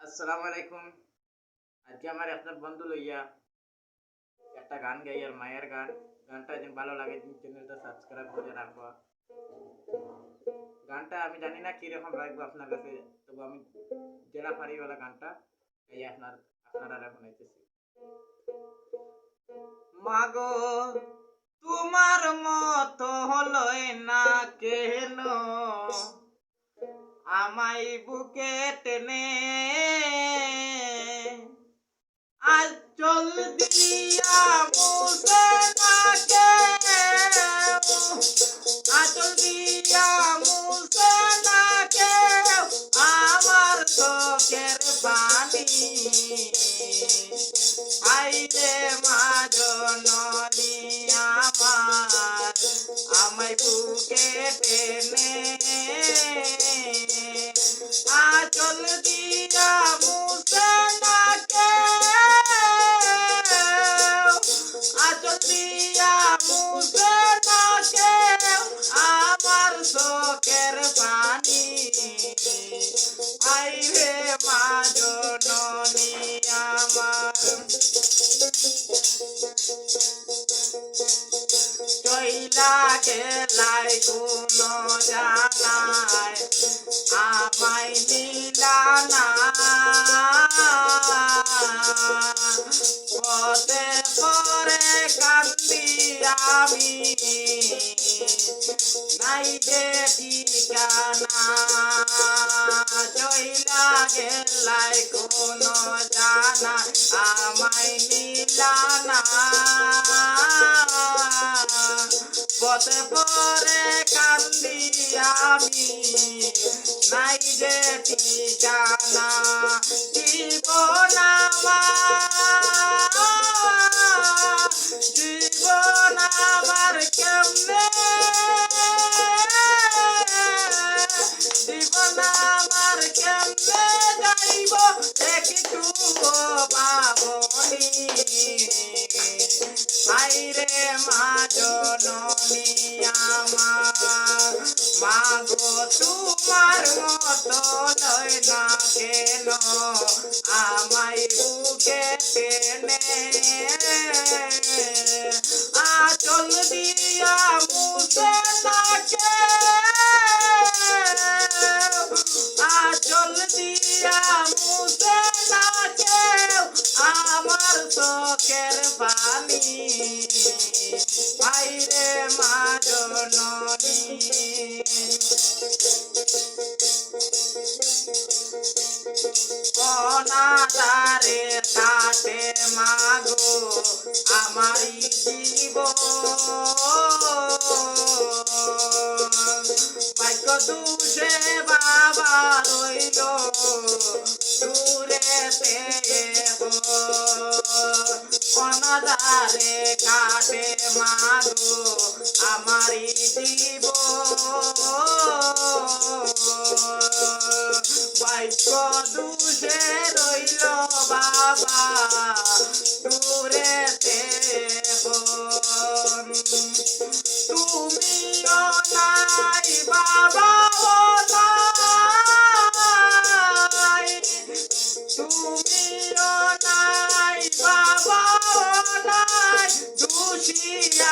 আসসালামু আলাইকুম। আজকে আমার একটা বন্ধু লইয়া একটা গান গাই আর মায়ের গান। গানটা যদি ভালো লাগে তুমি চ্যানেলটা সাবস্ক্রাইব করে রাখবা। গানটা আমি জানি না কিরকম লাগবে আপনার কাছে, তবু আমি যেটা পারি ওলা গানটা এই আপনারা শোনাইতেছি। মাগো তোমার মতো হলই না কেন, আমায় বুকে টেনে আঁচল দিয়া মুছে না কেউ, আঁচল দিয়া মুছে না কেউ আমার চোখের পানি। আইরে মা জননী আমার, আমায় বুকে টেনে আঁচল দিয়া মুছে না মুছে না কেউ আমার চোখের পানি। আইরে মা জননী আমার, চইলা গেলাই কোন জানায় আমায় নিলা না, পথে পরে কান্দি আমি নাই যে ঠিকানা। চইলা গেলাই কোন জানা আমায় নিলা না, পথে পরে কান্দি আমি নাই যে ঠিকানা। জীবন আমার কেমনে, জীবন আমার কেমনে যাইব একটু বাবনি। আইরে মা জননী আমার, মাগো তোমার মতো লয় না কেন, আমায় বুকে টেনে আঁচল দিয়া মুছে না কেউ, আঁচল দিয়া মুছে না কেউ আমার চোখের পানি। আইরে মা জননী, অনাদারে কাটে মাগো আমারি জীবন, ভাগ্য দুষে বাবা রইল দূরেতে, অনাদারে কাটে মাগো আমারি জীবন, ভাগ্য দুষে রইল বাবা দূরেতে। তুমিও নাই বাবা নাই, তুমিও নাই বাবা নাই, দোষী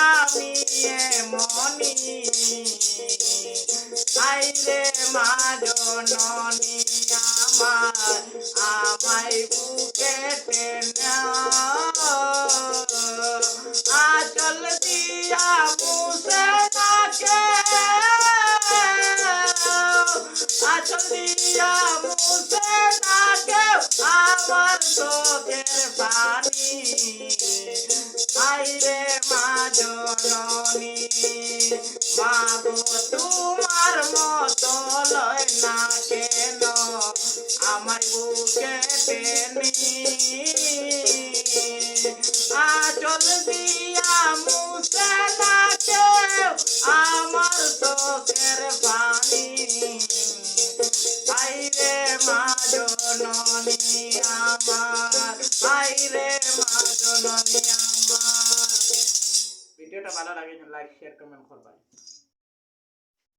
আমি এমনি। আইরে মা জননী আমার, আমায় বুকে টেনে আঁচল দিয়া মুছে না কেউ, আঁচল দিয়া মুছে না কেউ আমার চোখের পানি। আইরে মা জননী, মাগো তোমার মতো লয় না কেন, আমায় বুকে টেনে আঁচল দিয়া মুছে না কেউ আমার চোখের পানি। আইরে মা জননী আমার, আইরে মা জননী আমার। ভিডিওটা ভালো লাগে লাইক শেয়ার কমেন্ট করবেন।